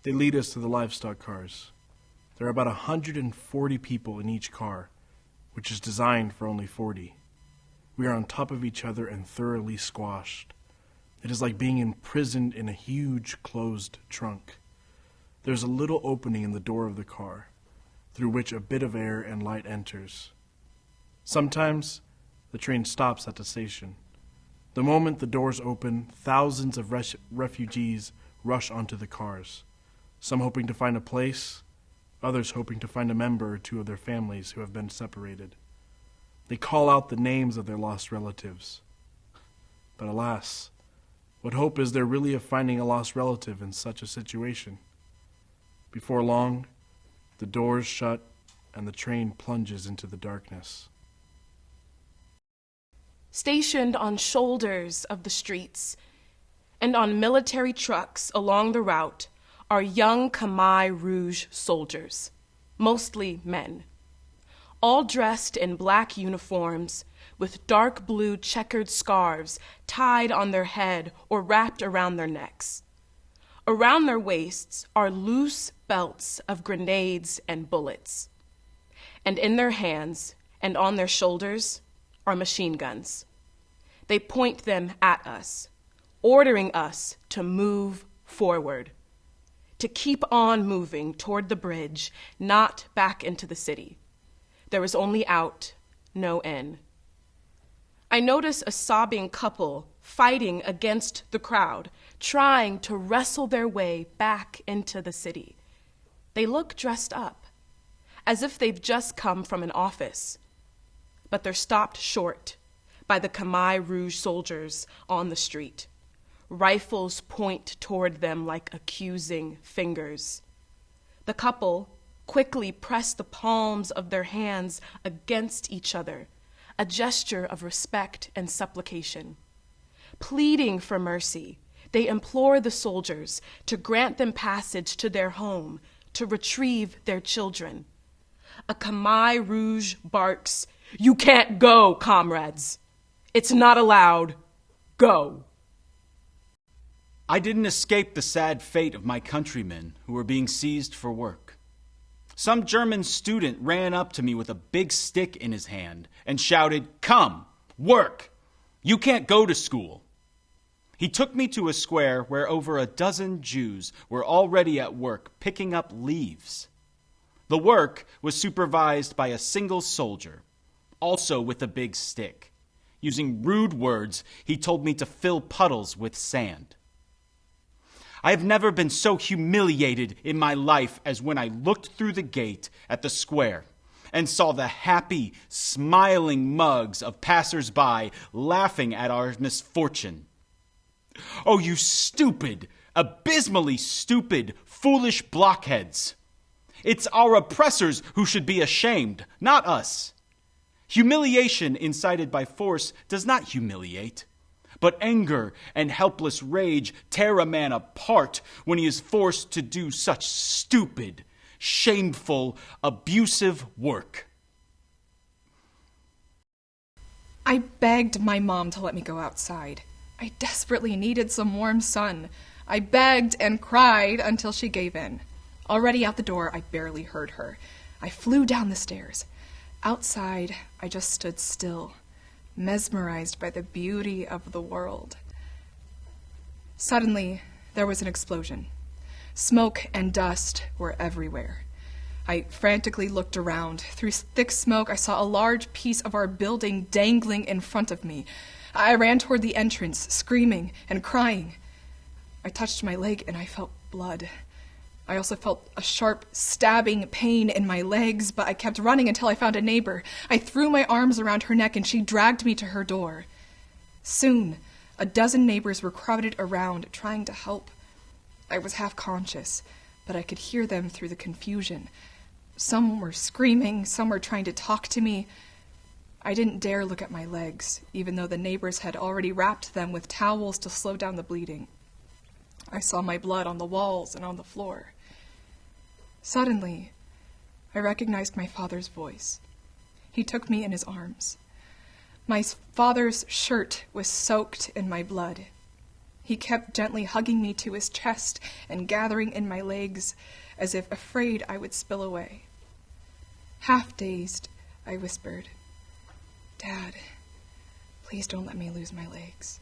They lead us to the livestock cars. There are about 140 people in each car, which is designed for only 40. We are on top of each other and thoroughly squashed. It is like being imprisoned in a huge closed trunk. There's a little opening in the door of the car, through which a bit of air and light enters. Sometimes, the train stops at the station. The moment the doors open, thousands of refugees rush onto the cars. Some hoping to find a place, others hoping to find a member or two of their families who have been separated. They call out the names of their lost relatives. But alas, what hope is there really of finding a lost relative in such a situation? Before long, the doors shut and the train plunges into the darkness. Stationed on shoulders of the streets and on military trucks along the route are young Khmer Rouge soldiers, mostly men, all dressed in black uniforms with dark blue checkered scarves tied on their head or wrapped around their necks. Around their waists are loose belts of grenades and bullets. And in their hands and on their shoulders are machine guns. They point them at us, ordering us to move forward, to keep on moving toward the bridge, not back into the city. There is only out, no in. I notice a sobbing couple fighting against the crowd, trying to wrestle their way back into the city. They look dressed up, as if they've just come from an office, but they're stopped short by the Khmer Rouge soldiers on the street. Rifles point toward them like accusing fingers. The couple quickly press the palms of their hands against each other, a gesture of respect and supplication. Pleading for mercy, they implore the soldiers to grant them passage to their home, to retrieve their children. A Khmer Rouge barks, "You can't go, comrades. It's not allowed. Go." I didn't escape the sad fate of my countrymen who were being seized for work. Some German student ran up to me with a big stick in his hand and shouted, "Come, work! You can't go to school." He took me to a square where over a dozen Jews were already at work picking up leaves. The work was supervised by a single soldier, also with a big stick. Using rude words, he told me to fill puddles with sand. I have never been so humiliated in my life as when I looked through the gate at the square and saw the happy, smiling mugs of passers-by laughing at our misfortune. Oh, you stupid, abysmally stupid, foolish blockheads! It's our oppressors who should be ashamed, not us. Humiliation incited by force does not humiliate, but anger and helpless rage tear a man apart when he is forced to do such stupid, shameful, abusive work. I begged my mom to let me go outside. I desperately needed some warm sun. I begged and cried until she gave in. Already out the door, I barely heard her. I flew down the stairs. Outside, I just stood still, mesmerized by the beauty of the world. Suddenly, there was an explosion. Smoke and dust were everywhere. I frantically looked around. Through thick smoke, I saw a large piece of our building dangling in front of me. I ran toward the entrance, screaming and crying. I touched my leg and I felt blood. I also felt a sharp, stabbing pain in my legs, but I kept running until I found a neighbor. I threw my arms around her neck and she dragged me to her door. Soon, A dozen neighbors were crowded around, trying to help. I was half conscious, but I could hear them through the confusion. Some were screaming, some were trying to talk to me. I didn't dare look at my legs, even though the neighbors had already wrapped them with towels to slow down the bleeding. I saw my blood on the walls and on the floor. Suddenly, I recognized my father's voice. He took me in his arms. My father's shirt was soaked in my blood. He kept gently hugging me to his chest and gathering in my legs, as if afraid I would spill away. Half dazed, I whispered, "Dad, please don't let me lose my legs."